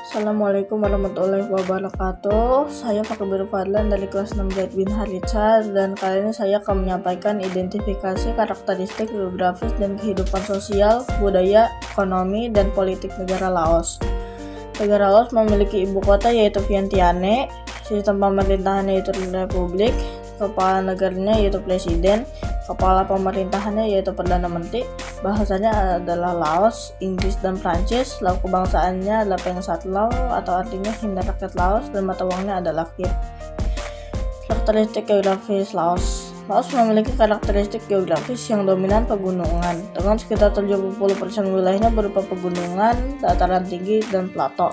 Assalamualaikum warahmatullahi wabarakatuh. Saya Fakir Fadlan dari kelas 6 Zaid bin Haritsa, dan kali ini saya akan menyampaikan identifikasi karakteristik geografis dan kehidupan sosial, budaya, ekonomi, dan politik negara Laos. Negara Laos memiliki ibu kota yaitu Vientiane, sistem pemerintahannya yaitu republik, kepala negaranya yaitu presiden, kepala pemerintahannya yaitu Perdana Menteri, bahasanya adalah Laos, Inggris, dan Prancis. Laut kebangsaannya adalah Pengsat Lao atau artinya Hindia Rakyat Laos, dan mata uangnya adalah Kip. Karakteristik geografis Laos. Laos memiliki karakteristik geografis yang dominan pegunungan, dengan sekitar 70% wilayahnya berupa pegunungan, dataran tinggi, dan plato.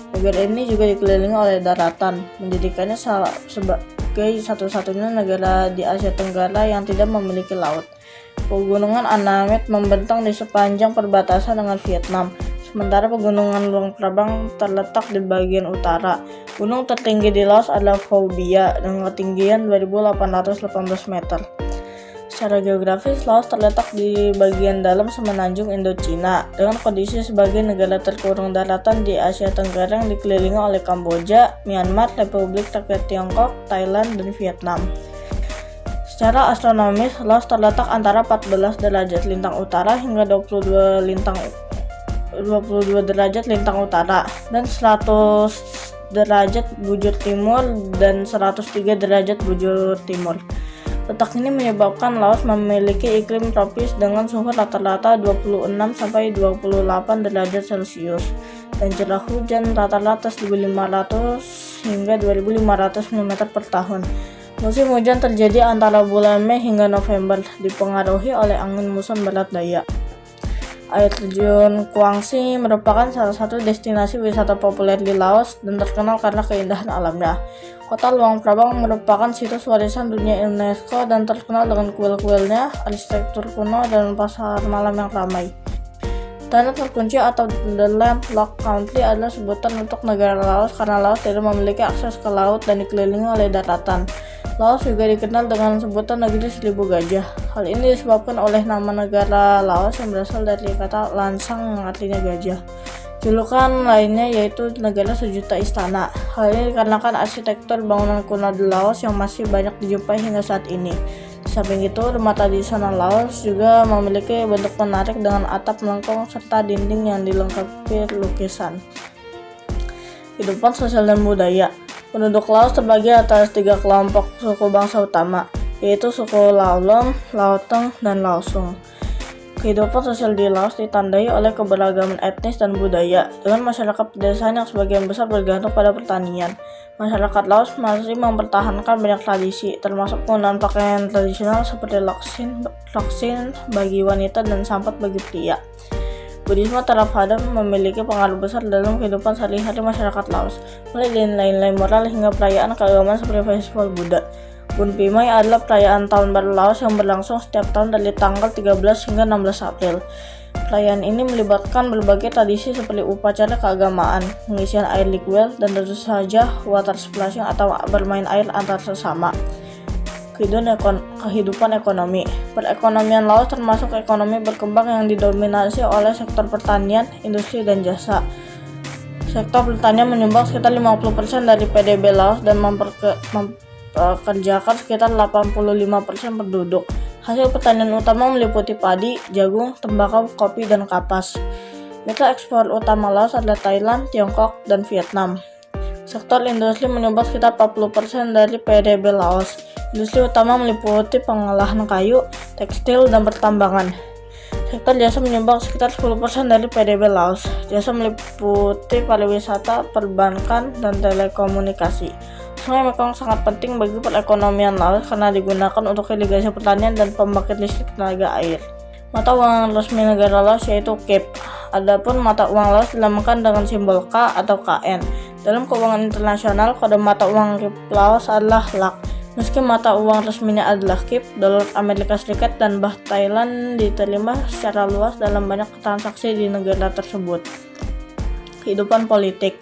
Negara ini juga dikelilingi oleh daratan, menjadikannya sebagai satu-satunya negara di Asia Tenggara yang tidak memiliki laut. Pegunungan Annamette membentang di sepanjang perbatasan dengan Vietnam, sementara pegunungan Luang Prabang terletak di bagian utara. Gunung tertinggi di Laos adalah Pho Bia dengan ketinggian 2.818 meter. Secara geografis, Laos terletak di bagian dalam semenanjung Indochina, dengan kondisi sebagai negara terkurung daratan di Asia Tenggara yang dikelilingi oleh Kamboja, Myanmar, Republik Rakyat Tiongkok, Thailand, dan Vietnam. Secara astronomis, Laos terletak antara 14 derajat lintang utara hingga 22 derajat lintang utara, dan 100 derajat bujur timur dan 103 derajat bujur timur. Letak ini menyebabkan Laos memiliki iklim tropis dengan suhu rata-rata 26-28 derajat Celcius dan curah hujan rata-rata 1.500 hingga 2.500 mm per tahun. Musim hujan terjadi antara bulan Mei hingga November, dipengaruhi oleh angin muson barat daya. Air terjun Kuangsi merupakan salah satu destinasi wisata populer di Laos dan terkenal karena keindahan alamnya. Kota Luang Prabang merupakan situs warisan dunia UNESCO dan terkenal dengan kuil-kuilnya, arsitektur kuno, dan pasar malam yang ramai. Tanah terkunci atau The Landlocked Country adalah sebutan untuk negara Laos karena Laos tidak memiliki akses ke laut dan dikelilingi oleh daratan. Laos juga dikenal dengan sebutan negeri 1000 gajah. Hal ini disebabkan oleh nama negara Laos yang berasal dari kata lansang yang artinya gajah. Julukan lainnya yaitu negara sejuta istana. Hal ini dikarenakan arsitektur bangunan kuno di Laos yang masih banyak dijumpai hingga saat ini. Di samping itu, rumah tradisional Laos juga memiliki bentuk menarik dengan atap melengkung serta dinding yang dilengkapi lukisan. Kehidupan sosial dan budaya. Penduduk Laos terbagi atas 3 kelompok suku bangsa utama, yaitu suku Laolom, Laoteng, dan Laosung. Kehidupan sosial di Laos ditandai oleh keberagaman etnis dan budaya, dengan masyarakat pedesaan yang sebagian besar bergantung pada pertanian. Masyarakat Laos masih mempertahankan banyak tradisi, termasuk penggunaan pakaian tradisional seperti loksin bagi wanita dan sampat bagi pria. Buddhisme Theravada memiliki pengaruh besar dalam kehidupan sehari-hari masyarakat Laos, mulai dari nilai-nilai moral hingga perayaan keagamaan seperti Festival Buddha. Bun Pimay adalah perayaan tahun baru Laos yang berlangsung setiap tahun dari tanggal 13 hingga 16 April. Perayaan ini melibatkan berbagai tradisi seperti upacara keagamaan, pengisian air liquid, dan tentu saja water splashing atau bermain air antar sesama. Kehidupan ekonomi. Perekonomian Laos termasuk ekonomi berkembang yang didominasi oleh sektor pertanian, industri, dan jasa. Sektor pertanian menyumbang sekitar 50% dari PDB Laos dan mempekerjakan sekitar 85% penduduk. Hasil pertanian utama meliputi padi, jagung, tembakau, kopi, dan kapas. Mitra ekspor utama Laos adalah Thailand, Tiongkok, dan Vietnam. Sektor industri menyumbang sekitar 40% dari PDB Laos. Industri utama meliputi pengolahan kayu, tekstil, dan pertambangan. Sektor jasa menyumbang sekitar 10% dari PDB Laos. Jasa meliputi pariwisata, perbankan, dan telekomunikasi. Sungai Mekong sangat penting bagi perekonomian Laos karena digunakan untuk irigasi pertanian dan pembangkit listrik tenaga air. Mata uang resmi negara Laos yaitu Kip. Adapun mata uang Laos dilambangkan dengan simbol K atau KN. Dalam keuangan internasional, kode mata uang Kip Laos adalah LAK. Meski mata uang resminya adalah Kip, dolar Amerika Serikat dan baht Thailand diterima secara luas dalam banyak transaksi di negara tersebut. Kehidupan politik.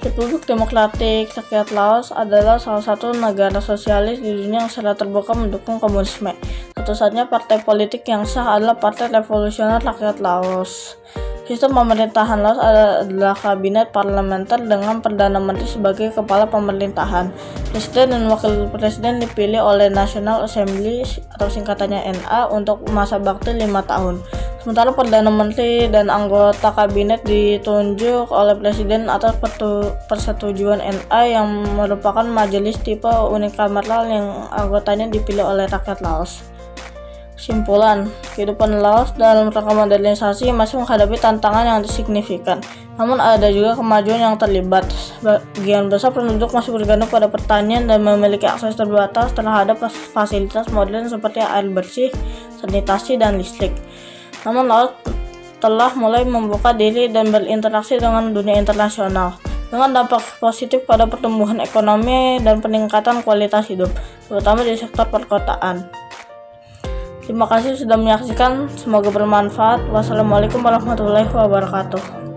Republik Demokratik Rakyat Laos adalah salah satu negara sosialis di dunia yang secara terbuka mendukung komunisme. Satu-satunya partai politik yang sah adalah Partai Revolusioner Rakyat Laos. Sistem pemerintahan Laos adalah kabinet parlementer dengan Perdana Menteri sebagai kepala pemerintahan. Presiden dan wakil presiden dipilih oleh National Assembly atau singkatannya NA untuk masa bakti 5 tahun. Sementara Perdana Menteri dan anggota kabinet ditunjuk oleh presiden atas persetujuan NA yang merupakan majelis tipe unikameral yang anggotanya dipilih oleh rakyat Laos. Simpulan, kehidupan Laos dalam rangka modernisasi masih menghadapi tantangan yang signifikan, namun ada juga kemajuan yang terlibat. Sebagian besar penduduk masih bergantung pada pertanian dan memiliki akses terbatas terhadap fasilitas modern seperti air bersih, sanitasi, dan listrik. Namun Laos telah mulai membuka diri dan berinteraksi dengan dunia internasional, dengan dampak positif pada pertumbuhan ekonomi dan peningkatan kualitas hidup, terutama di sektor perkotaan. Terima kasih sudah menyaksikan, semoga bermanfaat. Wassalamualaikum warahmatullahi wabarakatuh.